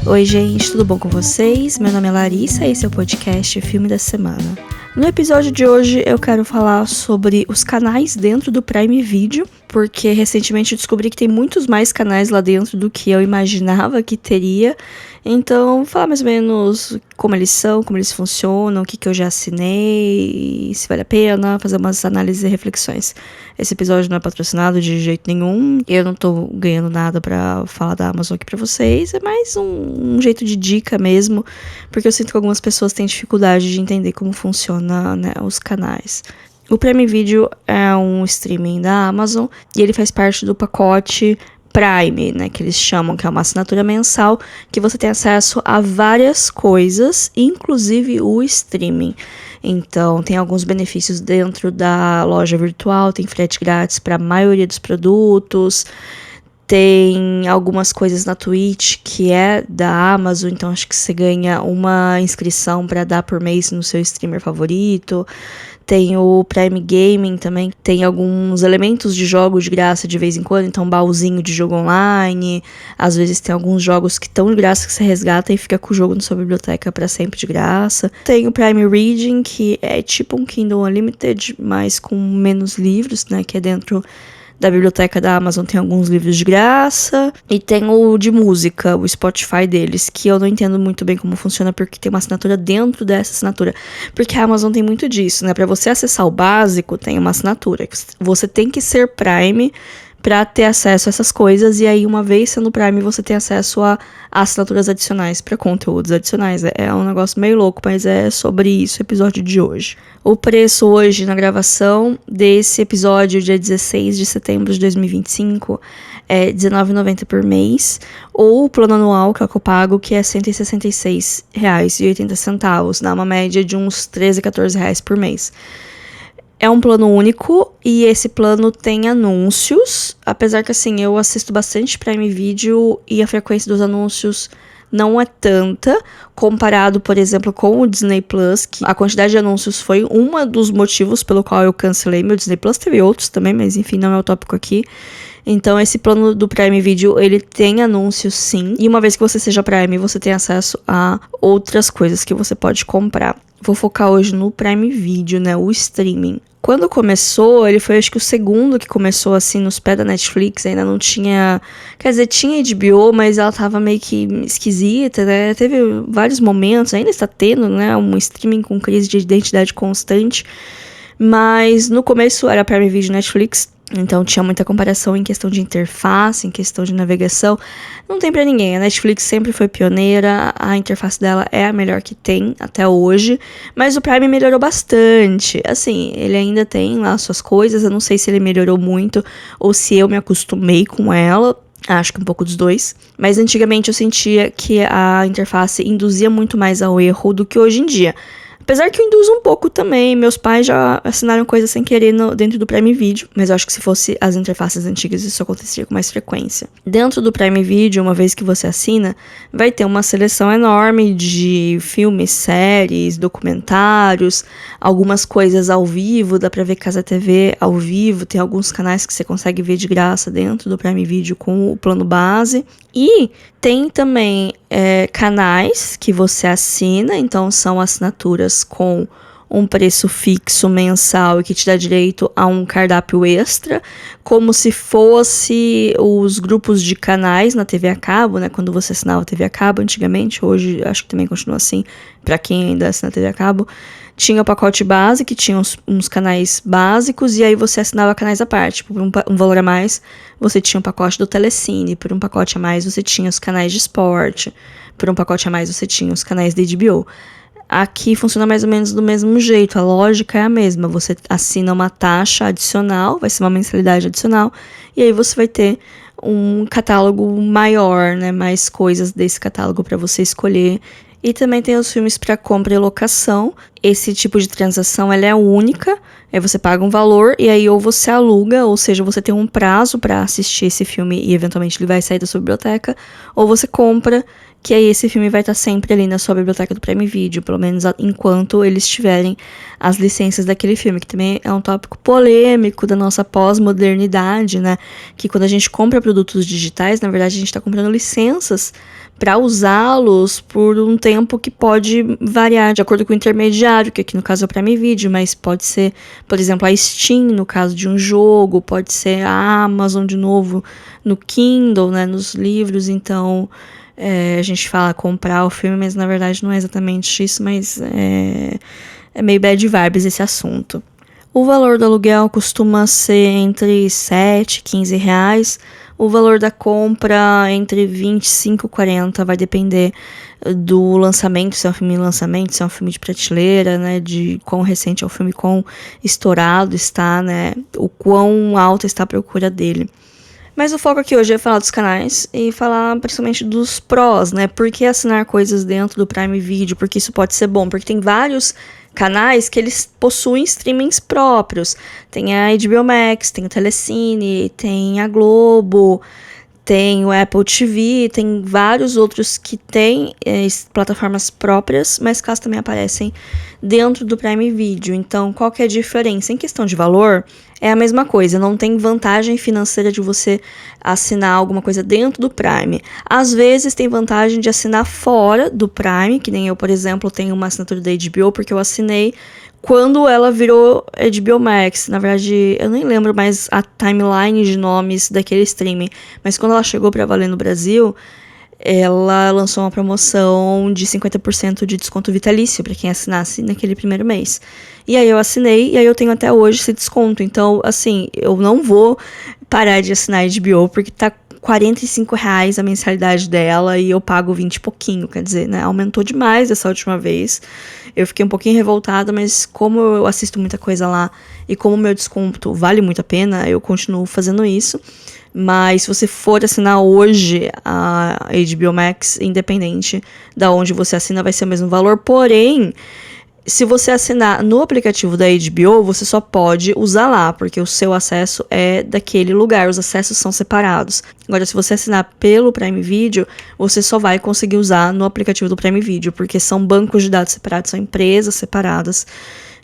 Oi gente, tudo bom com vocês? Meu nome é Larissa e esse é o podcast Filme da Semana. No episódio de hoje eu quero falar sobre os canais dentro do Prime Video, porque recentemente eu descobri que tem muitos mais canais lá dentro do que eu imaginava que teria. Então, vou falar mais ou menos como eles são, como eles funcionam, o que eu já assinei, se vale a pena, fazer umas análises e reflexões. Esse episódio não é patrocinado de jeito nenhum, eu não tô ganhando nada pra falar da Amazon aqui pra vocês, é mais um jeito de dica mesmo, porque eu sinto que algumas pessoas têm dificuldade de entender como funciona, né, os canais. O Prime Video é um streaming da Amazon e ele faz parte do pacote Prime, né, que eles chamam, que é uma assinatura mensal, que você tem acesso a várias coisas, inclusive o streaming. Então, tem alguns benefícios dentro da loja virtual, tem frete grátis para a maioria dos produtos, tem algumas coisas na Twitch que é da Amazon, então acho que você ganha uma inscrição para dar por mês no seu streamer favorito. Tem o Prime Gaming também, tem alguns elementos de jogos de graça de vez em quando, então baúzinho de jogo online. Às vezes tem alguns jogos que estão de graça que você resgata e fica com o jogo na sua biblioteca para sempre de graça. Tem o Prime Reading, que é tipo um Kindle Unlimited, mas com menos livros, né, que é dentro da biblioteca da Amazon, tem alguns livros de graça. E tem o de música, o Spotify deles, que eu não entendo muito bem como funciona, porque tem uma assinatura dentro dessa assinatura. Porque a Amazon tem muito disso, né? Pra você acessar o básico, tem uma assinatura. Você tem que ser Prime para ter acesso a essas coisas, e aí uma vez sendo Prime você tem acesso a assinaturas adicionais para conteúdos adicionais. É um negócio meio louco, mas é sobre isso o episódio de hoje. O preço hoje na gravação desse episódio, dia 16 de setembro de 2025, é R$19,90 por mês, ou o plano anual, que é o que eu pago, que é R$166,80, dá uma média de uns R$13, R$14 por mês. É um plano único e esse plano tem anúncios, apesar que assim, eu assisto bastante Prime Video e a frequência dos anúncios não é tanta, comparado, por exemplo, com o Disney Plus, que a quantidade de anúncios foi um dos motivos pelo qual eu cancelei meu Disney Plus. Teve outros também, mas enfim, não é o tópico aqui. Então, esse plano do Prime Video, ele tem anúncios sim, e uma vez que você seja Prime, você tem acesso a outras coisas que você pode comprar. Vou focar hoje no Prime Video, né, o streaming. Quando começou, ele foi acho que o segundo que começou assim nos pés da Netflix, ainda não tinha... Quer dizer, tinha HBO, mas ela tava meio que esquisita, né? Teve vários momentos, ainda está tendo, né? Um streaming com crise de identidade constante. Mas no começo era Prime Video Netflix, então tinha muita comparação em questão de interface, em questão de navegação. Não tem pra ninguém, a Netflix sempre foi pioneira, a interface dela é a melhor que tem até hoje, mas o Prime melhorou bastante. Assim, ele ainda tem lá suas coisas, eu não sei se ele melhorou muito ou se eu me acostumei com ela. Acho que um pouco dos dois. Mas antigamente eu sentia que a interface induzia muito mais ao erro do que hoje em dia. Apesar que eu induzo um pouco também, meus pais já assinaram coisas sem querer dentro do Prime Video, mas eu acho que se fosse as interfaces antigas isso acontecia com mais frequência. Dentro do Prime Video, uma vez que você assina, vai ter uma seleção enorme de filmes, séries, documentários, algumas coisas ao vivo, dá pra ver Casa TV ao vivo, tem alguns canais que você consegue ver de graça dentro do Prime Video com o plano base. E tem também canais que você assina, então são assinaturas com um preço fixo mensal e que te dá direito a um cardápio extra, como se fosse os grupos de canais na TV a cabo, né? Quando você assinava a TV a cabo antigamente, hoje acho que também continua assim, para quem ainda assina a TV a cabo. Tinha o pacote base, que tinha uns canais básicos, e aí você assinava canais à parte. Por um valor a mais, você tinha o pacote do Telecine. Por um pacote a mais, você tinha os canais de esporte. Por um pacote a mais, você tinha os canais da HBO. Aqui funciona mais ou menos do mesmo jeito, a lógica é a mesma. Você assina uma taxa adicional, vai ser uma mensalidade adicional, e aí você vai ter um catálogo maior, né? Mais coisas desse catálogo para você escolher. E também tem os filmes para compra e locação. esse tipo de transação ela é única, aí você paga um valor e aí ou você aluga, ou seja, você tem um prazo para assistir esse filme e eventualmente ele vai sair da sua biblioteca, ou você compra, que aí esse filme vai estar sempre ali na sua biblioteca do Prime Video, pelo menos enquanto eles tiverem as licenças daquele filme, que também é um tópico polêmico da nossa pós-modernidade, né? Que quando a gente compra produtos digitais, na verdade a gente está comprando licenças para usá-los por um tempo que pode variar de acordo com o intermediário, que aqui no caso é o Prime Video, mas pode ser, por exemplo, a Steam no caso de um jogo, pode ser a Amazon de novo no Kindle, né, nos livros. Então a gente fala comprar o filme, mas na verdade não é exatamente isso, mas é meio bad vibes esse assunto. O valor do aluguel costuma ser entre 7 e 15 reais. O valor da compra entre 25 e 40, vai depender do lançamento, se é um filme em lançamento, se é um filme de prateleira, né, de quão recente é o filme, quão estourado está, né, o quão alta está a procura dele. Mas o foco aqui hoje é falar dos canais e falar principalmente dos prós, né, por que assinar coisas dentro do Prime Video, porque isso pode ser bom, porque tem vários canais que eles possuem streamings próprios. Tem a HBO Max, tem o Telecine, tem a Globo, tem o Apple TV, tem vários outros que têm plataformas próprias, mas que elas também aparecem dentro do Prime Video. Então, qual que é a diferença? Em questão de valor, é a mesma coisa, não tem vantagem financeira de você assinar alguma coisa dentro do Prime. Às vezes tem vantagem de assinar fora do Prime, que nem eu, por exemplo, tenho uma assinatura da HBO, porque eu assinei quando ela virou HBO Max. Na verdade, eu nem lembro mais a timeline de nomes daquele streaming, mas quando ela chegou para valer no Brasil, ela lançou uma promoção de 50% de desconto vitalício para quem assinasse naquele primeiro mês. E aí eu assinei, e aí eu tenho até hoje esse desconto. Então, assim, eu não vou parar de assinar a HBO, porque tá R$45 a mensalidade dela e eu pago 20 e pouquinho, quer dizer, né? Aumentou demais essa última vez. Eu fiquei um pouquinho revoltada, mas como eu assisto muita coisa lá e como o meu desconto vale muito a pena, eu continuo fazendo isso. Mas se você for assinar hoje a HBO Max, independente da onde você assina, vai ser o mesmo valor. Porém, se você assinar no aplicativo da HBO, você só pode usar lá, porque o seu acesso é daquele lugar, os acessos são separados. Agora, se você assinar pelo Prime Video, você só vai conseguir usar no aplicativo do Prime Video, porque são bancos de dados separados, são empresas separadas.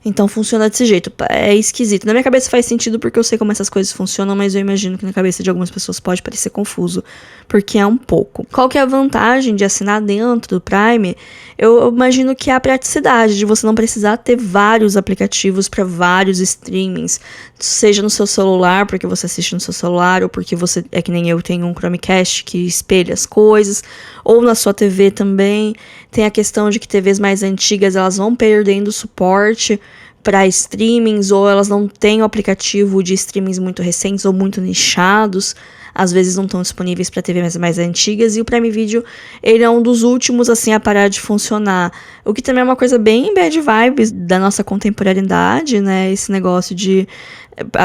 Então funciona desse jeito, é esquisito. Na minha cabeça faz sentido porque eu sei como essas coisas funcionam, mas eu imagino que na cabeça de algumas pessoas pode parecer confuso, porque é um pouco. Qual que é a vantagem de assinar dentro do Prime? Eu imagino que é a praticidade de você não precisar ter vários aplicativos para vários streamings, seja no seu celular, porque você assiste no seu celular, ou porque você, é que nem eu, tenho um Chromecast que espelha as coisas, ou na sua TV também. Tem a questão de que TVs mais antigas, elas vão perdendo suporte para streamings, ou elas não têm o aplicativo de streamings muito recentes ou muito nichados, às vezes não estão disponíveis para TVs mais antigas, e o Prime Video, ele é um dos últimos assim a parar de funcionar, o que também é uma coisa bem bad vibes da nossa contemporaneidade, né, esse negócio de,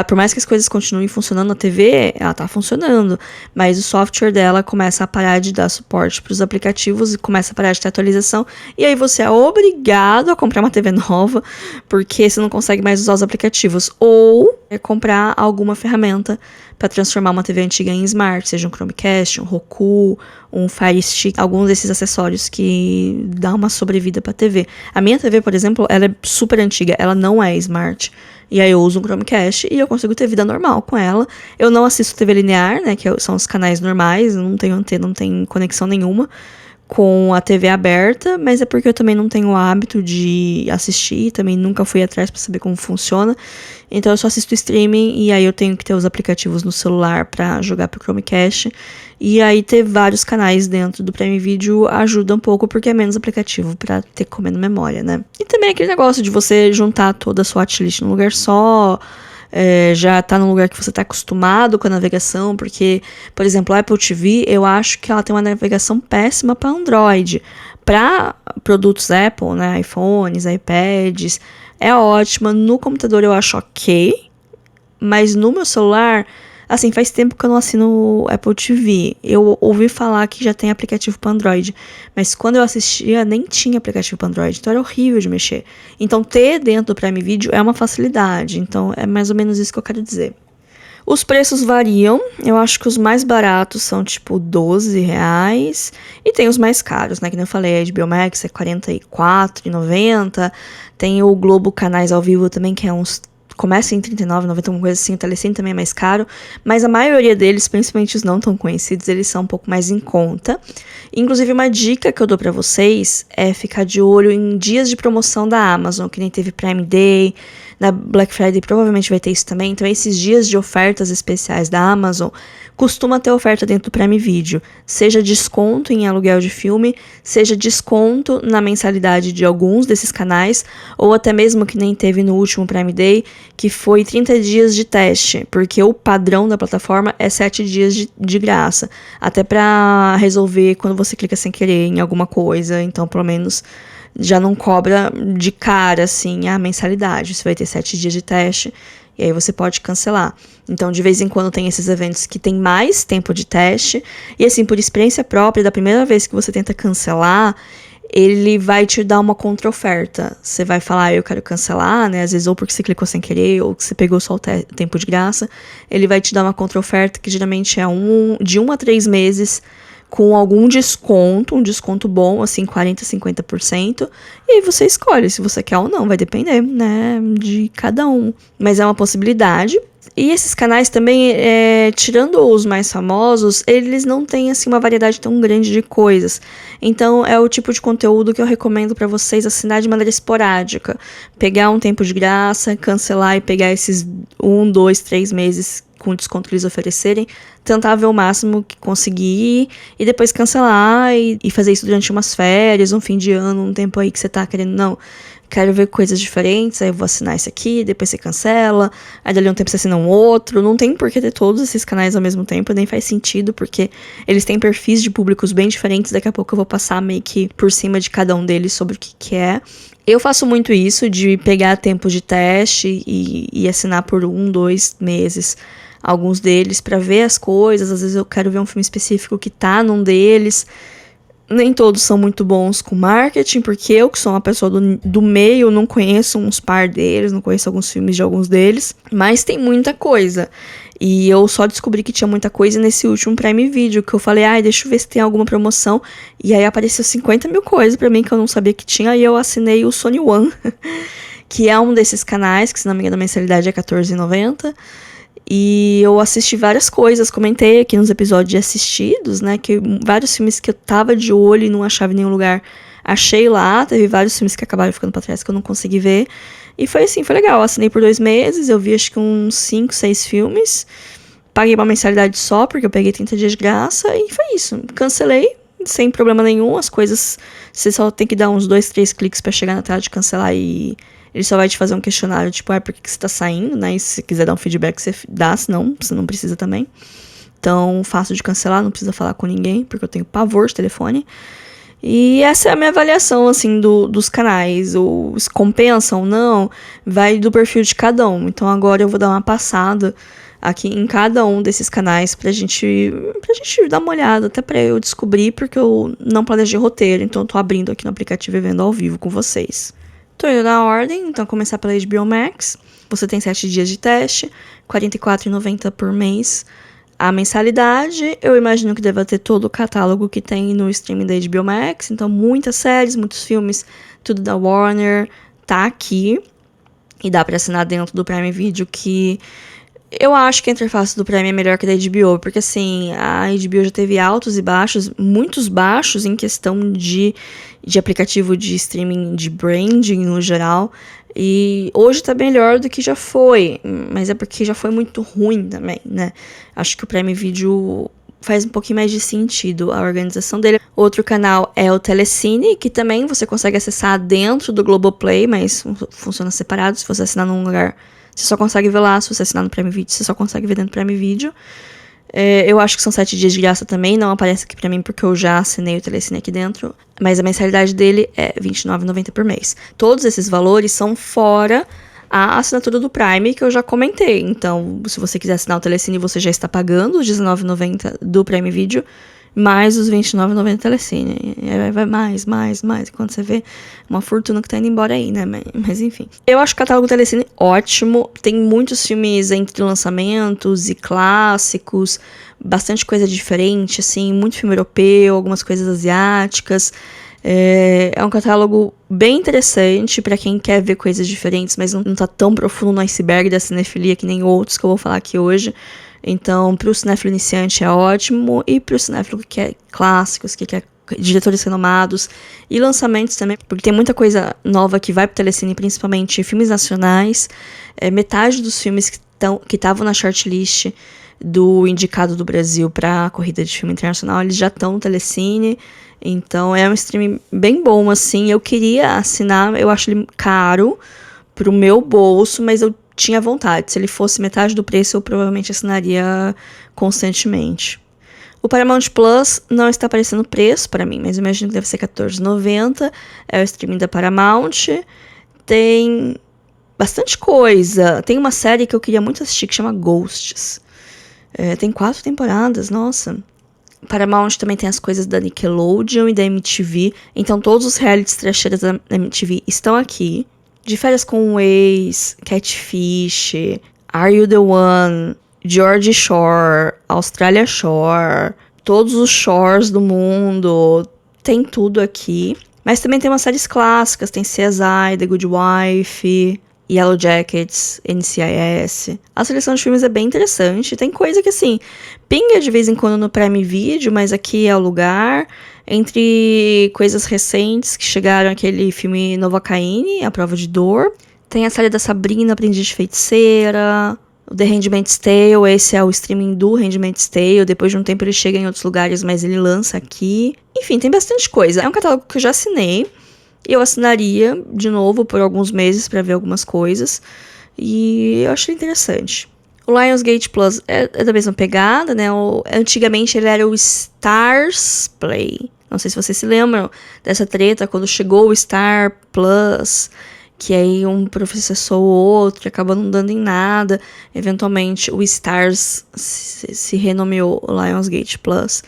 por mais que as coisas continuem funcionando na TV, ela tá funcionando, mas o software dela começa a parar de dar suporte para os aplicativos e começa a parar de ter atualização, e aí você é obrigado a comprar uma TV nova, porque você não consegue mais usar os aplicativos, ou comprar alguma ferramenta para transformar uma TV antiga em smart, seja um Chromecast, um Roku, um Fire Stick, alguns desses acessórios que dão uma sobrevida para a TV. A minha TV, por exemplo, ela é super antiga, ela não é smart. E aí eu uso um Chromecast e eu consigo ter vida normal com ela. Eu não assisto TV linear, né, que são os canais normais, não tenho antena, não tem conexão nenhuma com a TV aberta, mas é porque eu também não tenho o hábito de assistir, também nunca fui atrás para saber como funciona, então eu só assisto streaming e aí eu tenho que ter os aplicativos no celular para jogar pro Chromecast, e aí ter vários canais dentro do Prime Video ajuda um pouco porque é menos aplicativo para ter comendo memória, né? E também aquele negócio de você juntar toda a sua watchlist num lugar só, já tá num lugar que você tá acostumado com a navegação, porque, por exemplo, a Apple TV, eu acho que ela tem uma navegação péssima para Android. Para produtos Apple, né, iPhones, iPads, é ótima. No computador eu acho ok, mas no meu celular, Assim, faz tempo que eu não assino Apple TV. Eu ouvi falar que já tem aplicativo para Android, mas quando eu assistia nem tinha aplicativo para Android, então era horrível de mexer. Então ter dentro do Prime Video é uma facilidade, então é mais ou menos isso que eu quero dizer. Os preços variam, eu acho que os mais baratos são tipo R$12, e tem os mais caros, né, que nem eu falei, a HBO Max é R$44,90, tem o Globo Canais ao Vivo também, que é uns, começa em R$39,90, alguma coisa assim, o Telecine também é mais caro, mas a maioria deles, principalmente os não tão conhecidos, eles são um pouco mais em conta. Inclusive, uma dica que eu dou pra vocês é ficar de olho em dias de promoção da Amazon, que nem teve Prime Day, na Black Friday provavelmente vai ter isso também. Então, esses dias de ofertas especiais da Amazon costuma ter oferta dentro do Prime Video. Seja desconto em aluguel de filme, seja desconto na mensalidade de alguns desses canais, ou até mesmo que nem teve no último Prime Day, que foi 30 dias de teste, porque o padrão da plataforma é 7 dias de graça. Até pra resolver quando você clica sem querer em alguma coisa, então pelo menos já não cobra de cara, assim, a mensalidade. Você vai ter 7 dias de teste, e aí você pode cancelar. Então, de vez em quando tem esses eventos que tem mais tempo de teste, e assim, por experiência própria, da primeira vez que você tenta cancelar, ele vai te dar uma contra-oferta. Você vai falar, eu quero cancelar, né? Às vezes ou porque você clicou sem querer, ou que você pegou só o tempo de graça. Ele vai te dar uma contra-oferta que geralmente é de 1 a 3 meses, com algum desconto, um desconto bom, assim, 40%, 50%, e aí você escolhe se você quer ou não, vai depender, né, de cada um. Mas é uma possibilidade. E esses canais também, tirando os mais famosos, eles não têm, assim, uma variedade tão grande de coisas. Então, é o tipo de conteúdo que eu recomendo pra vocês assinar de maneira esporádica. Pegar um tempo de graça, cancelar e pegar esses 1, 2, 3 meses com desconto que eles oferecerem, tentar ver o máximo que conseguir e depois cancelar e fazer isso durante umas férias, um fim de ano, um tempo aí que você tá querendo, não, quero ver coisas diferentes, aí eu vou assinar esse aqui, depois você cancela, aí dali um tempo você assina um outro. Não tem por que ter todos esses canais ao mesmo tempo, nem faz sentido, porque eles têm perfis de públicos bem diferentes. Daqui a pouco eu vou passar meio que por cima de cada um deles sobre o que é. Eu faço muito isso, de pegar tempo de teste e assinar por 1, 2 meses alguns deles pra ver as coisas. Às vezes eu quero ver um filme específico que tá num deles. Nem todos são muito bons com marketing, porque eu, que sou uma pessoa do meio, não conheço uns par deles, não conheço alguns filmes de alguns deles, mas tem muita coisa. E eu só descobri que tinha muita coisa nesse último Prime Video, que eu falei, deixa eu ver se tem alguma promoção. E aí apareceu 50 mil coisas pra mim que eu não sabia que tinha, e eu assinei o Sony One, que é um desses canais, que se não me engano a mensalidade é R$14,90. E eu assisti várias coisas, comentei aqui nos episódios de assistidos, né, que vários filmes que eu tava de olho e não achava em nenhum lugar, achei lá. Teve vários filmes que acabaram ficando pra trás que eu não consegui ver, e foi assim, foi legal. Eu assinei por 2 meses, eu vi acho que uns 5, 6 filmes, paguei uma mensalidade só, porque eu peguei 30 dias de graça, e foi isso, cancelei, sem problema nenhum. As coisas, você só tem que dar uns 2, 3 cliques pra chegar na tela de cancelar, e ele só vai te fazer um questionário, tipo, por que você tá saindo, né? E se você quiser dar um feedback, você dá, senão você não precisa também. Então, fácil de cancelar, não precisa falar com ninguém, porque eu tenho pavor de telefone. E essa é a minha avaliação, assim, dos canais. Se compensam ou não, vai do perfil de cada um. Então, agora eu vou dar uma passada aqui em cada um desses canais pra gente dar uma olhada, até pra eu descobrir, porque eu não planejei roteiro, então eu tô abrindo aqui no aplicativo e vendo ao vivo com vocês. Tô indo na ordem, então começar pela HBO Max. Você tem 7 dias de teste, R$44,90 por mês. A mensalidade, eu imagino que deva ter todo o catálogo que tem no streaming da HBO Max. Então, muitas séries, muitos filmes, tudo da Warner tá aqui. E dá pra assinar dentro do Prime Video, que eu acho que a interface do Prime é melhor que a da HBO, porque assim, a HBO já teve altos e baixos, muitos baixos em questão de aplicativo de streaming, de branding no geral, e hoje tá melhor do que já foi, mas é porque já foi muito ruim também, né? Acho que o Prime Video faz um pouquinho mais de sentido a organização dele. Outro canal é o Telecine, que também você consegue acessar dentro do Globoplay, mas funciona separado. Se você assinar num lugar, você só consegue ver lá. Se você assinar no Prime Video, você só consegue ver dentro do Prime Video. Eu acho que são 7 dias de graça também, não aparece aqui pra mim porque eu já assinei o Telecine aqui dentro, mas a mensalidade dele é R$29,90 por mês. Todos esses valores são fora a assinatura do Prime, que eu já comentei. Então, se você quiser assinar o Telecine, você já está pagando os R$19,90 do Prime Video, mais os R$29,90 do Telecine. Vai mais. Quando você vê, uma fortuna que tá indo embora aí, né? Mas enfim. Eu acho o catálogo do Telecine ótimo. Tem muitos filmes entre lançamentos e clássicos. Bastante coisa diferente, assim. Muito filme europeu, algumas coisas asiáticas. É um catálogo bem interessante pra quem quer ver coisas diferentes, mas não tá tão profundo no iceberg da cinefilia que nem outros que eu vou falar aqui hoje. Então, pro cinéfilo iniciante é ótimo, e pro cinéfilo que quer clássicos, que quer diretores renomados e lançamentos também, porque tem muita coisa nova que vai pro Telecine, principalmente filmes nacionais. Metade dos filmes que estavam na shortlist do indicado do Brasil pra corrida de filme internacional, eles já estão no Telecine. Então é um streaming bem bom, assim. Eu queria assinar, eu acho ele caro pro meu bolso, mas eu tinha vontade. Se ele fosse metade do preço, eu provavelmente assinaria constantemente. O Paramount Plus não está aparecendo preço para mim, mas eu imagino que deve ser R$14,90. É o streaming da Paramount. Tem bastante coisa. Tem uma série que eu queria muito assistir que chama Ghosts. Tem 4 temporadas, nossa. Paramount também tem as coisas da Nickelodeon e da MTV. Então todos os realities trasheiros da MTV estão aqui. De Férias com o Ex, Catfish, Are You The One, George Shore, Australia Shore, todos os shores do mundo. Tem tudo aqui. Mas também tem umas séries clássicas. Tem CSI, The Good Wife, Yellow Jackets, NCIS. A seleção de filmes é bem interessante. Tem coisa que, assim, pinga de vez em quando no Prime Video, mas aqui é o lugar. Entre coisas recentes que chegaram, aquele filme Novocaine, A Prova de Dor. Tem a série da Sabrina, Aprendiz de Feiticeira. O The Handmaid's Tale, esse é o streaming do Handmaid's Tale. Depois de um tempo ele chega em outros lugares, mas ele lança aqui. Enfim, tem bastante coisa. É um catálogo que eu já assinei. E eu assinaria de novo por alguns meses para ver algumas coisas. E eu achei interessante. O Lionsgate Plus é da mesma pegada, né? Antigamente ele era o Stars Play. Não sei se vocês se lembram dessa treta quando chegou o Star Plus, que aí um processou o outro, acabou não dando em nada. Eventualmente o Stars se renomeou Lionsgate Plus,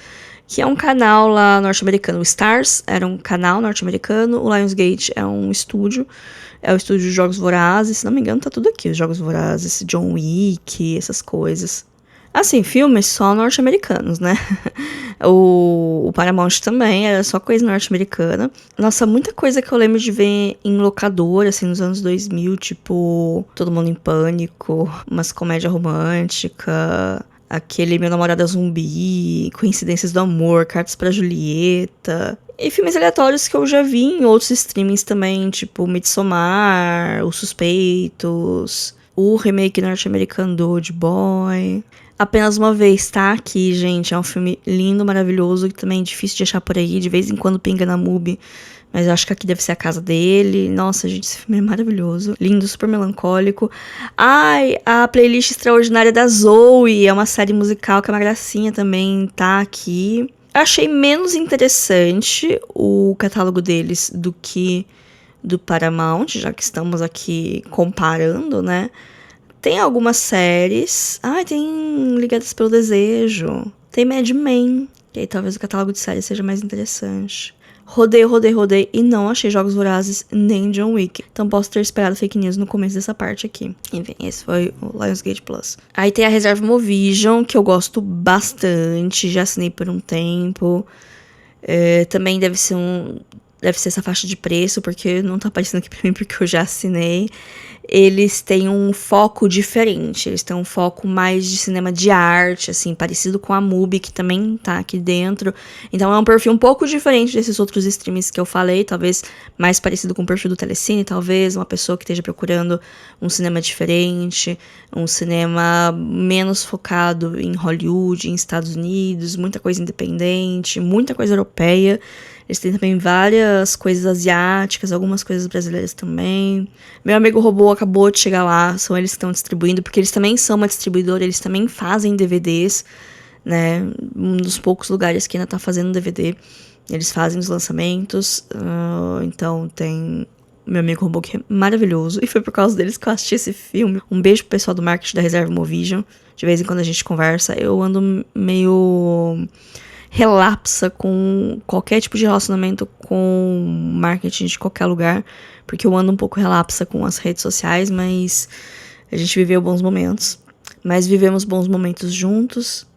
que é um canal lá norte-americano. O Stars era um canal norte-americano, o Lionsgate é um estúdio, é o estúdio de Jogos Vorazes, se não me engano tá tudo aqui, os Jogos Vorazes, John Wick, essas coisas. Assim, filmes só norte-americanos, né? O Paramount também, era só coisa norte-americana. Nossa, muita coisa que eu lembro de ver em locadora, assim, nos anos 2000, tipo Todo Mundo em Pânico, umas comédia romântica, aquele Meu Namorado é Zumbi, Coincidências do Amor, Cartas pra Julieta. E filmes aleatórios que eu já vi em outros streamings também, tipo Midsommar, Os Suspeitos, o remake norte-americano do Old Boy. Apenas Uma Vez tá aqui, gente. É um filme lindo, maravilhoso, que também é difícil de achar por aí. De vez em quando pinga na MUBI, mas eu acho que aqui deve ser a casa dele. Nossa, gente, esse filme é maravilhoso. Lindo, super melancólico. Ai, a playlist extraordinária da Zoe. É uma série musical que é uma gracinha também, tá aqui. Eu achei menos interessante o catálogo deles do que do Paramount, já que estamos aqui comparando, né? Tem algumas séries. Tem Ligadas pelo Desejo. Tem Mad Men. E aí talvez o catálogo de séries seja mais interessante. Rodei e não achei Jogos Vorazes nem John Wick. Então posso ter esperado fake news no começo dessa parte aqui. Enfim, esse foi o Lionsgate Plus. Aí tem a Reserva Movision, que eu gosto bastante. Já assinei por um tempo. Também deve ser essa faixa de preço, porque não tá aparecendo aqui pra mim, porque eu já assinei. Eles têm um foco diferente, eles têm um foco mais de cinema de arte, assim, parecido com a MUBI, que também tá aqui dentro. Então é um perfil um pouco diferente desses outros streams que eu falei, talvez mais parecido com o perfil do Telecine, talvez uma pessoa que esteja procurando um cinema diferente, um cinema menos focado em Hollywood, em Estados Unidos, muita coisa independente, muita coisa europeia. Eles têm também várias coisas asiáticas, algumas coisas brasileiras também. Meu Amigo Robô acabou de chegar lá, são eles que estão distribuindo, porque eles também são uma distribuidora, eles também fazem DVDs, né? Um dos poucos lugares que ainda tá fazendo DVD. Eles fazem os lançamentos, então tem Meu Amigo Robô, que é maravilhoso. E foi por causa deles que eu assisti esse filme. Um beijo pro pessoal do marketing da Reserva Movision. De vez em quando a gente conversa. Eu ando meio relapsa com qualquer tipo de relacionamento com marketing de qualquer lugar. Porque eu ando um pouco relapsa com as redes sociais, mas a gente viveu bons momentos. Mas vivemos bons momentos juntos.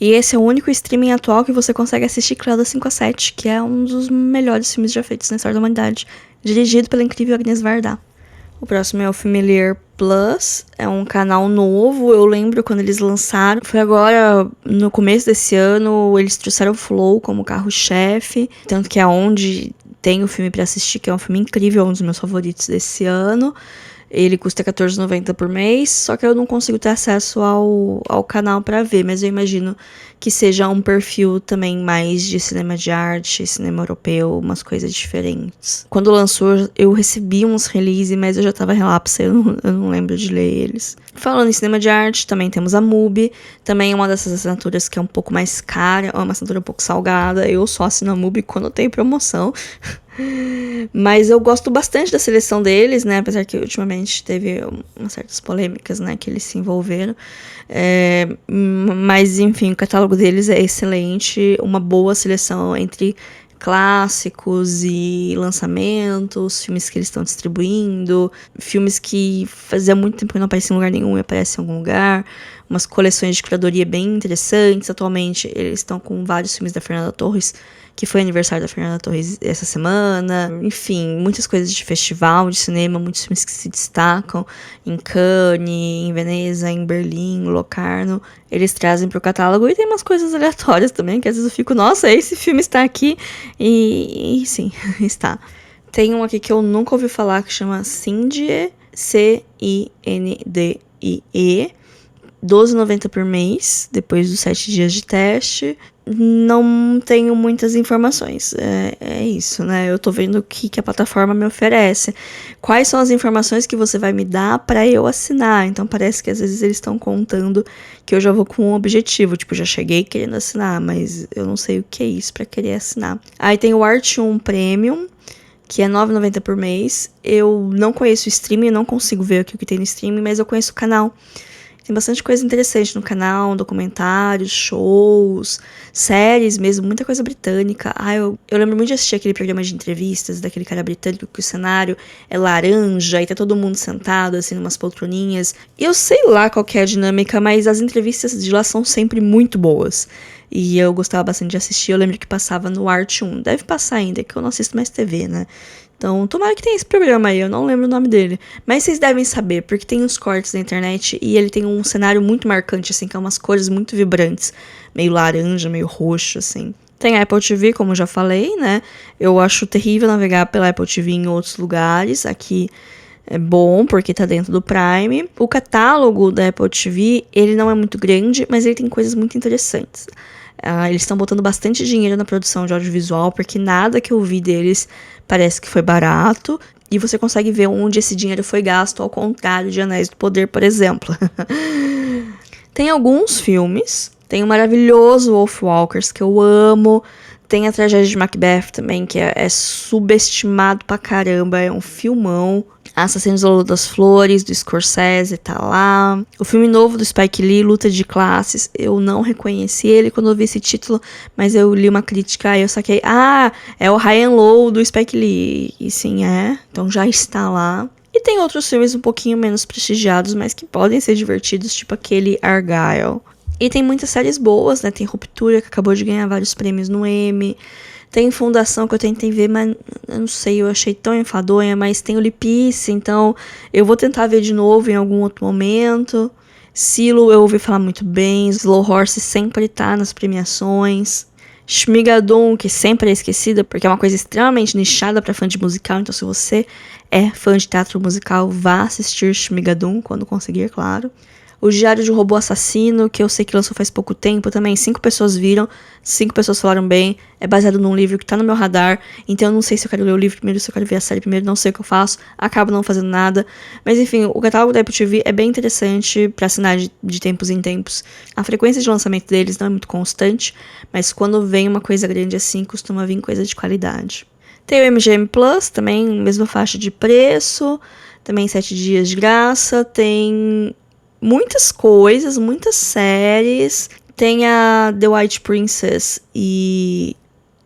E esse é o único streaming atual que você consegue assistir Cleo 5-7, que é um dos melhores filmes já feitos na história da humanidade, dirigido pela incrível Agnes Varda. O próximo é o Familiar Plus, é um canal novo, eu lembro quando eles lançaram. Foi agora, no começo desse ano, eles trouxeram o Flow como carro-chefe, tanto que é onde tem o filme pra assistir, que é um filme incrível, um dos meus favoritos desse ano. Ele custa R$14,90 por mês, só que eu não consigo ter acesso ao canal pra ver, mas eu imagino que seja um perfil também mais de cinema de arte, cinema europeu, umas coisas diferentes. Quando lançou, eu recebi uns releases, mas eu já tava relapsa, eu não lembro de ler eles. Falando em cinema de arte, também temos a MUBI, também é uma dessas assinaturas que é um pouco mais cara, é uma assinatura um pouco salgada, eu só assino a MUBI quando tem promoção. Mas eu gosto bastante da seleção deles, né? Apesar que ultimamente teve umas certas polêmicas, né? Que eles se envolveram. Mas, enfim, o catálogo deles é excelente. Uma boa seleção entre clássicos e lançamentos, filmes que eles estão distribuindo, filmes que fazia muito tempo que não apareciam em lugar nenhum e aparecem em algum lugar, umas coleções de curadoria bem interessantes. Atualmente eles estão com vários filmes da Fernanda Torres, que foi aniversário da Fernanda Torres essa semana. Enfim, muitas coisas de festival, de cinema, muitos filmes que se destacam em Cannes, em Veneza, em Berlim, Locarno. Eles trazem pro catálogo e tem umas coisas aleatórias também, que às vezes eu fico, nossa, esse filme está aqui. E sim, está. Tem um aqui que eu nunca ouvi falar, que chama Cindie, Cindie, R$12,90 por mês, depois dos 7 dias de teste. Não tenho muitas informações, é isso, né? Eu tô vendo o que a plataforma me oferece. Quais são as informações que você vai me dar pra eu assinar? Então parece que às vezes eles estão contando que eu já vou com um objetivo, tipo, já cheguei querendo assinar, mas eu não sei o que é isso pra querer assinar. Aí tem o Art1 Premium, que é R$9,90 por mês. Eu não conheço o streaming, não consigo ver aqui o que tem no streaming, mas eu conheço o canal. Tem bastante coisa interessante no canal, documentários, shows, séries mesmo, muita coisa britânica. Eu lembro muito de assistir aquele programa de entrevistas daquele cara britânico que o cenário é laranja e tá todo mundo sentado, assim, numas poltroninhas. E eu sei lá qual que é a dinâmica, mas as entrevistas de lá são sempre muito boas. E eu gostava bastante de assistir, eu lembro que passava no Art1. Deve passar ainda, que eu não assisto mais TV, né? Então, tomara que tenha esse programa aí, eu não lembro o nome dele. Mas vocês devem saber, porque tem uns cortes na internet e ele tem um cenário muito marcante, assim, que é umas cores muito vibrantes. Meio laranja, meio roxo, assim. Tem a Apple TV, como eu já falei, né? Eu acho terrível navegar pela Apple TV em outros lugares. Aqui é bom, porque tá dentro do Prime. O catálogo da Apple TV, ele não é muito grande, mas ele tem coisas muito interessantes. Eles estão botando bastante dinheiro na produção de audiovisual, porque nada que eu vi deles parece que foi barato. E você consegue ver onde esse dinheiro foi gasto, ao contrário de Anéis do Poder, por exemplo. Tem alguns filmes. Tem o maravilhoso Wolfwalkers, que eu amo. Tem a Tragédia de Macbeth também, que é subestimado pra caramba. É um filmão. Assassinos da Lua das Flores, do Scorsese, tá lá. O filme novo do Spike Lee, Luta de Classes. Eu não reconheci ele quando eu vi esse título, mas eu li uma crítica e eu saquei. É o High and Low do Spike Lee. E sim, então já está lá. E tem outros filmes um pouquinho menos prestigiados, mas que podem ser divertidos, tipo aquele Argylle. E tem muitas séries boas, né? Tem Ruptura, que acabou de ganhar vários prêmios no Emmy. Tem Fundação, que eu tentei ver, mas eu não sei, eu achei tão enfadonha. Mas tem o Lipice, então eu vou tentar ver de novo em algum outro momento. Silo, eu ouvi falar muito bem. Slow Horse sempre tá nas premiações. Shmigadun, que sempre é esquecida, porque é uma coisa extremamente nichada pra fã de musical. Então se você é fã de teatro musical, vá assistir Shmigadun, quando conseguir, claro. O Diário de um Robô Assassino, que eu sei que lançou faz pouco tempo também. 5 pessoas viram, 5 pessoas falaram bem. É baseado num livro que tá no meu radar. Então eu não sei se eu quero ler o livro primeiro, se eu quero ver a série primeiro. Não sei o que eu faço. Acabo não fazendo nada. Mas enfim, o catálogo da Apple TV é bem interessante pra assinar de tempos em tempos. A frequência de lançamento deles não é muito constante. Mas quando vem uma coisa grande assim, costuma vir coisa de qualidade. Tem o MGM Plus, também mesma faixa de preço, também 7 dias de graça, tem muitas coisas, muitas séries, tem a The White Princess e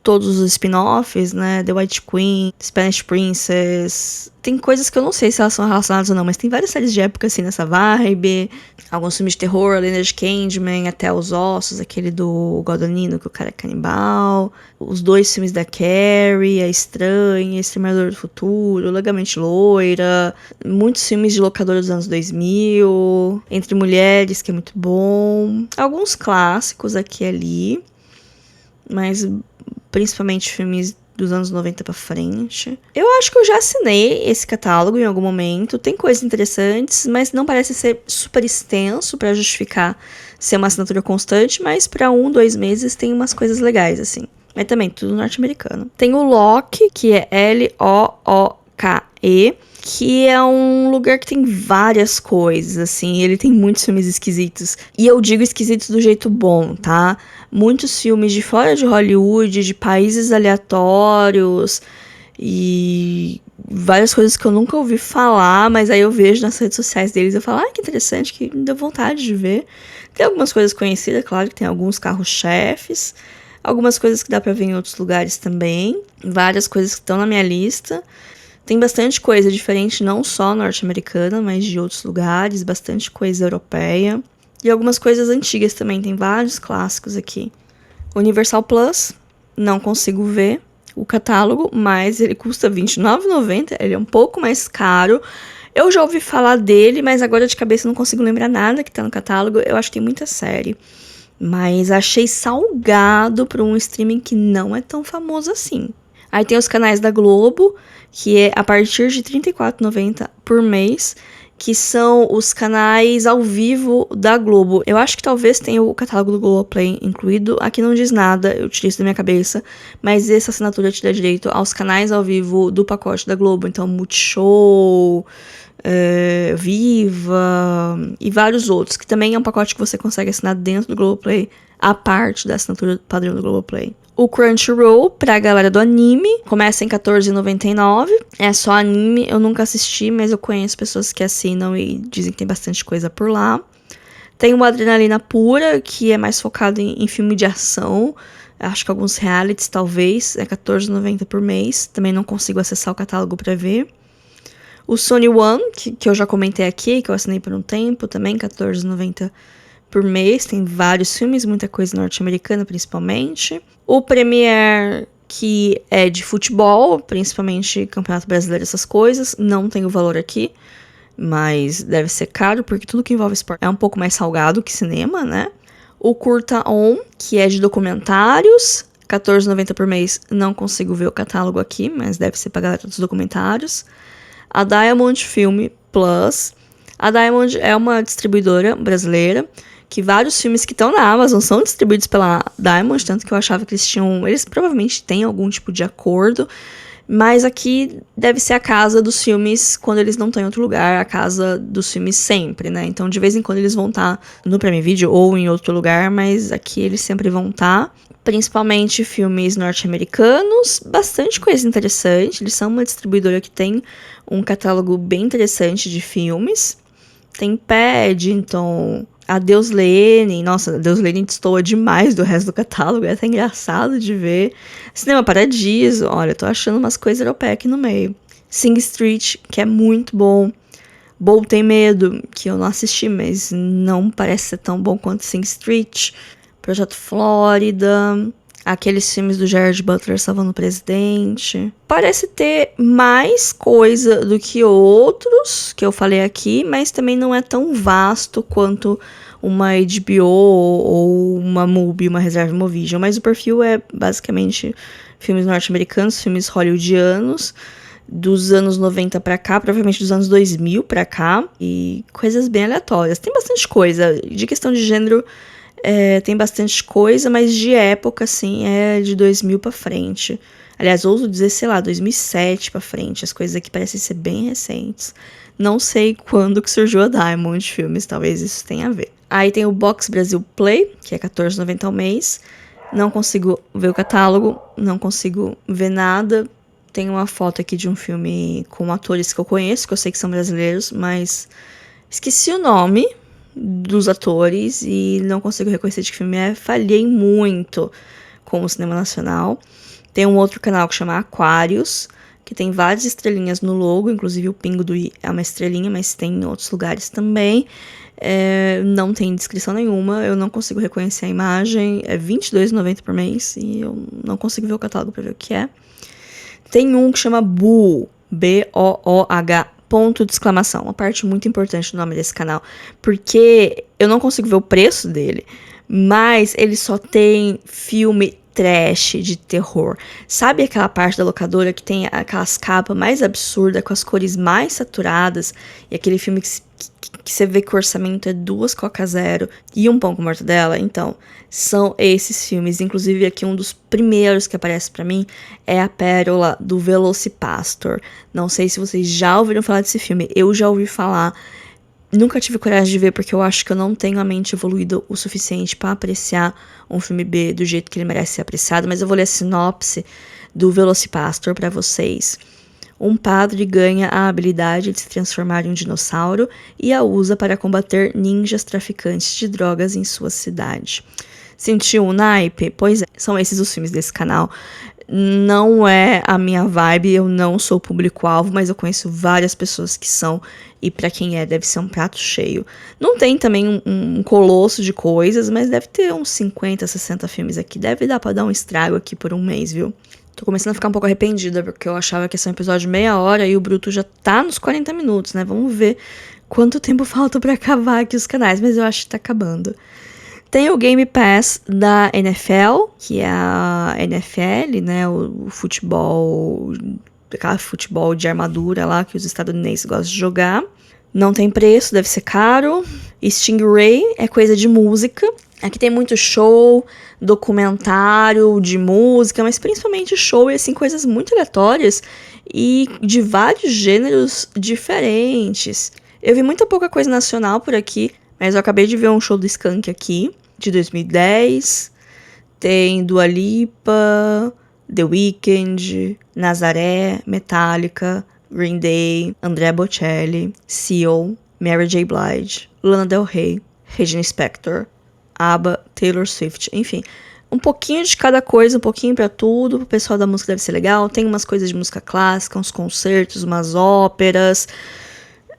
todos os spin-offs, né? The White Queen, Spanish Princess. Tem coisas que eu não sei se elas são relacionadas ou não, mas tem várias séries de época assim nessa vibe. Alguns filmes de terror, Leonard Candyman, Até os Ossos, aquele do Guadagnino, que o cara é canibal. Os 2 filmes da Carrie, A Estranha, Exterminador do Futuro, Legalmente Loira. Muitos filmes de locadora dos anos 2000. Entre Mulheres, que é muito bom. Alguns clássicos aqui e ali, mas principalmente filmes dos anos 90 pra frente. Eu acho que eu já assinei esse catálogo em algum momento. Tem coisas interessantes, mas não parece ser super extenso pra justificar ser uma assinatura constante, mas pra 1-2 meses tem umas coisas legais, assim. Mas também tudo norte-americano. Tem o Loki, que é Looke, que é um lugar que tem várias coisas, assim. Ele tem muitos filmes esquisitos. E eu digo esquisitos do jeito bom, tá? Muitos filmes de fora de Hollywood, de países aleatórios e várias coisas que eu nunca ouvi falar, mas aí eu vejo nas redes sociais deles e eu falo, que interessante, que me deu vontade de ver. Tem algumas coisas conhecidas, claro que tem alguns carros-chefes, algumas coisas que dá pra ver em outros lugares também, várias coisas que estão na minha lista. Tem bastante coisa diferente, não só norte-americana, mas de outros lugares, bastante coisa europeia. E algumas coisas antigas também, tem vários clássicos aqui. Universal Plus, não consigo ver o catálogo, mas ele custa R$29,90, ele é um pouco mais caro. Eu já ouvi falar dele, mas agora de cabeça não consigo lembrar nada que tá no catálogo. Eu acho que tem muita série, mas achei salgado para um streaming que não é tão famoso assim. Aí tem os canais da Globo, que é a partir de R$34,90 por mês, que são os canais ao vivo da Globo. Eu acho que talvez tenha o catálogo do Globoplay incluído. Aqui não diz nada, eu tirei isso da minha cabeça, mas essa assinatura te dá direito aos canais ao vivo do pacote da Globo. Então, Multishow, Viva e vários outros, que também é um pacote que você consegue assinar dentro do Globoplay, a parte da assinatura padrão do Globoplay. O Crunchyroll, pra galera do anime, começa em R$14,99. É só anime, eu nunca assisti, mas eu conheço pessoas que assinam e dizem que tem bastante coisa por lá. Tem o Adrenalina Pura, que é mais focado em filme de ação. Acho que alguns realities, talvez. É R$14,90 por mês. Também não consigo acessar o catálogo pra ver. O Sony One, que eu já comentei aqui, que eu assinei por um tempo também, R$14,90 por mês. Tem vários filmes, muita coisa norte-americana principalmente. O Premiere, que é de futebol, principalmente Campeonato Brasileiro, essas coisas. Não tem o valor aqui, mas deve ser caro, porque tudo que envolve esporte é um pouco mais salgado que cinema, né? O Curta On, que é de documentários, R$14,90 por mês. Não consigo ver o catálogo aqui, mas deve ser pra galera dos documentários. A Diamond Film Plus. A Diamond é uma distribuidora brasileira, que vários filmes que estão na Amazon são distribuídos pela Diamond, tanto que eu achava que eles provavelmente têm algum tipo de acordo, mas aqui deve ser a casa dos filmes quando eles não estão em outro lugar, a casa dos filmes sempre, né? Então, de vez em quando eles vão estar no Prime Video ou em outro lugar, mas aqui eles sempre vão estar. Principalmente filmes norte-americanos, bastante coisa interessante. Eles são uma distribuidora que tem um catálogo bem interessante de filmes. Tem Paddington, Adeus Lenin. Nossa, Adeus Lenin destoa demais do resto do catálogo, é até engraçado de ver. Cinema Paradiso, olha, tô achando umas coisas europeias aqui no meio. Sing Street, que é muito bom. Bold Tem Medo, que eu não assisti, mas não parece ser tão bom quanto Sing Street. Projeto Flórida, aqueles filmes do Gerard Butler salvando o presidente. Parece ter mais coisa do que outros que eu falei aqui, mas também não é tão vasto quanto uma HBO ou uma MUBI, uma Reserva Movision. Mas o perfil é basicamente filmes norte-americanos, filmes hollywoodianos, dos anos 90 pra cá, provavelmente dos anos 2000 pra cá, e coisas bem aleatórias. Tem bastante coisa, de questão de gênero. Tem bastante coisa, mas de época, assim, é de 2000 pra frente. Aliás, ouso dizer, sei lá, 2007 pra frente. As coisas aqui parecem ser bem recentes. Não sei quando que surgiu a Diamond Filmes, talvez isso tenha a ver. Aí tem o Box Brasil Play, que é R$14,90 ao mês. Não consigo ver o catálogo, não consigo ver nada. Tem uma foto aqui de um filme com atores que eu conheço, que eu sei que são brasileiros, mas esqueci o nome dos atores e não consigo reconhecer de que filme é. Falhei muito com o cinema nacional. Tem um outro canal que chama Aquários, que tem várias estrelinhas no logo, inclusive o Pingo do I é uma estrelinha, mas tem em outros lugares também. Não tem descrição nenhuma, eu não consigo reconhecer a imagem, é R$22,90 por mês e eu não consigo ver o catálogo pra ver o que é. Tem um que chama Booh, B-O-O-H, ponto de exclamação, uma parte muito importante do nome desse canal, porque eu não consigo ver o preço dele, mas ele só tem filme trash de terror. Sabe aquela parte da locadora que tem aquelas capas mais absurdas, com as cores mais saturadas, e aquele filme que você vê que o orçamento é 2 Coca Zero e um pão com mortadela? Então, são esses filmes. Inclusive, aqui um dos primeiros que aparece pra mim é A Pérola, do Velocipastor. Não sei se vocês já ouviram falar desse filme. Eu já ouvi falar. Nunca tive coragem de ver porque eu acho que eu não tenho a mente evoluída o suficiente pra apreciar um filme B do jeito que ele merece ser apreciado, mas eu vou ler a sinopse do Velocipastor pra vocês. Um padre ganha a habilidade de se transformar em um dinossauro e a usa para combater ninjas traficantes de drogas em sua cidade. Sentiu um naipe? Pois é, são esses os filmes desse canal. Não é a minha vibe, eu não sou público-alvo, mas eu conheço várias pessoas que são, e pra quem deve ser um prato cheio. Não tem também um colosso de coisas, mas deve ter uns 50, 60 filmes aqui. Deve dar pra dar um estrago aqui por um mês, viu? Tô começando a ficar um pouco arrependida, porque eu achava que ia ser um episódio de meia hora e o Bruto já tá nos 40 minutos, né? Vamos ver quanto tempo falta pra acabar aqui os canais, mas eu acho que tá acabando. Tem o Game Pass da NFL, que é a NFL, né? O futebol, aquela futebol de armadura lá que os estadunidenses gostam de jogar. Não tem preço, deve ser caro. Stingray é coisa de música. Aqui tem muito show, documentário de música, mas principalmente show e assim, coisas muito aleatórias e de vários gêneros diferentes. Eu vi muita pouca coisa nacional por aqui, mas eu acabei de ver um show do Skank aqui, de 2010. Tem Dua Lipa, The Weeknd, Nazaré, Metallica, Green Day, Andrea Bocelli, Seal, Mary J. Blige, Lana Del Rey, Regina Spektor, ABBA, Taylor Swift, enfim. Um pouquinho de cada coisa, um pouquinho pra tudo. O pessoal da música deve ser legal. Tem umas coisas de música clássica, uns concertos, umas óperas.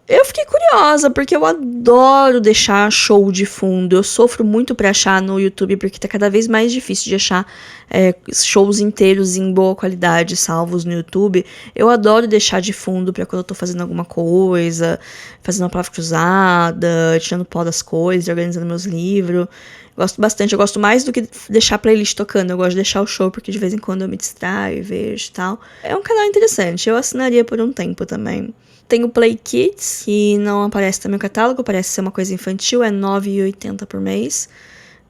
Eu fiquei curiosa, porque eu adoro deixar show de fundo. Eu sofro muito pra achar no YouTube, porque tá cada vez mais difícil de achar shows inteiros em boa qualidade, salvos no YouTube. Eu adoro deixar de fundo pra quando eu tô fazendo alguma coisa, fazendo uma palavra cruzada, tirando pó das coisas, organizando meus livros. Gosto bastante, eu gosto mais do que deixar a playlist tocando, eu gosto de deixar o show, porque de vez em quando eu me distraio e vejo e tal. É um canal interessante, eu assinaria por um tempo também. Tem o Play Kids, que não aparece também no catálogo, parece ser uma coisa infantil, é R$ 9,80 por mês,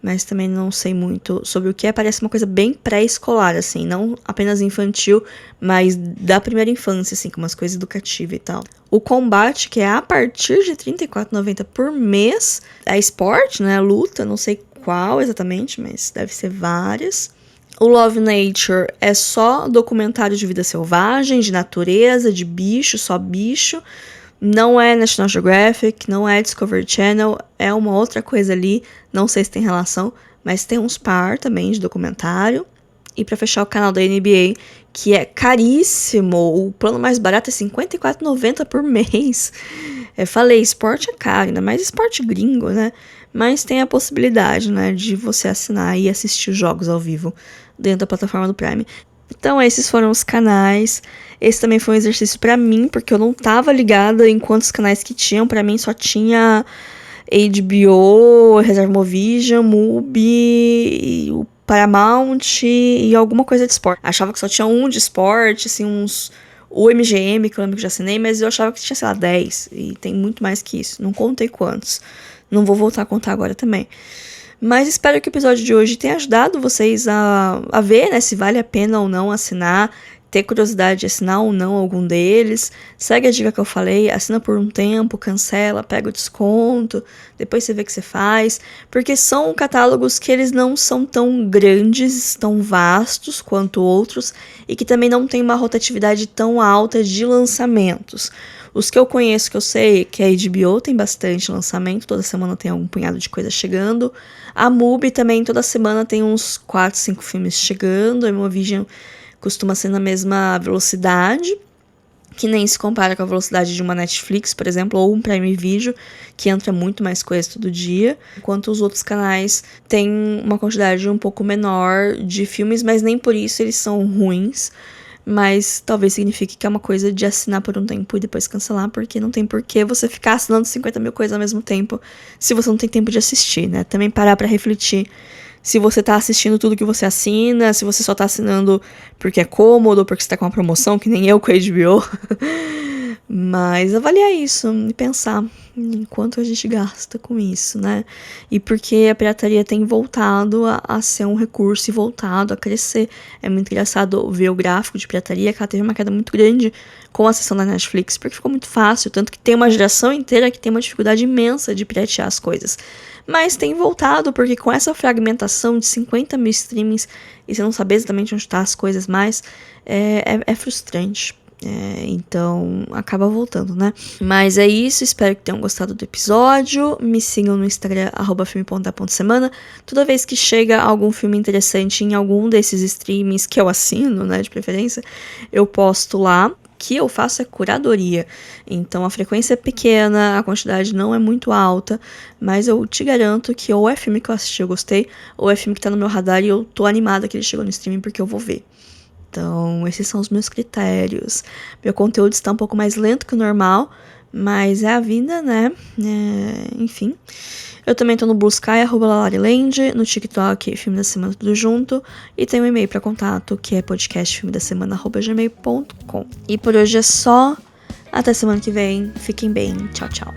mas também não sei muito sobre o que é, parece uma coisa bem pré-escolar, assim, não apenas infantil, mas da primeira infância, assim, com umas coisas educativas e tal. O Combate, que é a partir de R$ 34,90 por mês, é esporte, né, luta, não sei qual exatamente, mas deve ser várias. O Love Nature é só documentário de vida selvagem, de natureza, de bicho, só bicho. Não é National Geographic, não é Discovery Channel, é uma outra coisa ali, não sei se tem relação, mas tem uns par também de documentário. E pra fechar o canal da NBA, que é caríssimo, o plano mais barato é R$ 54,90 por mês. Eu falei, esporte é caro, ainda mais esporte gringo, né? Mas tem a possibilidade, né, de você assinar e assistir os jogos ao vivo dentro da plataforma do Prime. Então, esses foram os canais. Esse também foi um exercício pra mim, porque eu não tava ligada em quantos canais que tinham. Pra mim, só tinha HBO, Reserva Movision, Mubi, o Paramount e alguma coisa de esporte. Achava que só tinha um de esporte, assim, uns... O MGM, que eu lembro que já assinei, mas eu achava que tinha, sei lá, 10. E tem muito mais que isso. Não contei quantos. Não vou voltar a contar agora também. Mas espero que o episódio de hoje tenha ajudado vocês a ver, né, se vale a pena ou não assinar, ter curiosidade de assinar ou não algum deles. Segue a dica que eu falei, assina por um tempo, cancela, pega o desconto, depois você vê o que você faz, porque são catálogos que eles não são tão grandes, tão vastos quanto outros, e que também não tem uma rotatividade tão alta de lançamentos. Os que eu conheço, que eu sei, que a HBO tem bastante lançamento, toda semana tem algum punhado de coisa chegando. A MUBI também, toda semana tem uns 4, 5 filmes chegando. A Imovision costuma ser na mesma velocidade, que nem se compara com a velocidade de uma Netflix, por exemplo, ou um Prime Video, que entra muito mais coisa todo dia, enquanto os outros canais têm uma quantidade um pouco menor de filmes, mas nem por isso eles são ruins, mas talvez signifique que é uma coisa de assinar por um tempo e depois cancelar, porque não tem porquê você ficar assinando 50 mil coisas ao mesmo tempo, se você não tem tempo de assistir, né? Também parar pra refletir se você tá assistindo tudo que você assina, se você só tá assinando porque é cômodo, ou porque você tá com uma promoção, que nem eu com a HBO. Mas avaliar isso e pensar em quanto a gente gasta com isso, né? E porque a pirataria tem voltado a ser um recurso e voltado a crescer. É muito engraçado ver o gráfico de pirataria, que ela teve uma queda muito grande com a sessão da Netflix, porque ficou muito fácil, tanto que tem uma geração inteira que tem uma dificuldade imensa de piratear as coisas. Mas tem voltado, porque com essa fragmentação de 50 mil streamings e você não saber exatamente onde tá as coisas mais, é frustrante. Então, acaba voltando, né? Mas é isso, espero que tenham gostado do episódio. Me sigam no Instagram, @filme.da.semana. Toda vez que chega algum filme interessante em algum desses streamings que eu assino, né, de preferência, eu posto lá. Que eu faço é curadoria, então a frequência é pequena, a quantidade não é muito alta, mas eu te garanto que ou é filme que eu assisti e eu gostei, ou é filme que tá no meu radar e eu tô animada que ele chegou no streaming porque eu vou ver. Então, esses são os meus critérios. Meu conteúdo está um pouco mais lento que o normal, mas é a vida, né? Enfim. Eu também tô no Blue Sky, @lalaryland, no TikTok, Filme da Semana Tudo Junto, e tem um e-mail para contato, que é podcastfilmedasemana@gmail.com. E por hoje é só. Até semana que vem. Fiquem bem. Tchau, tchau.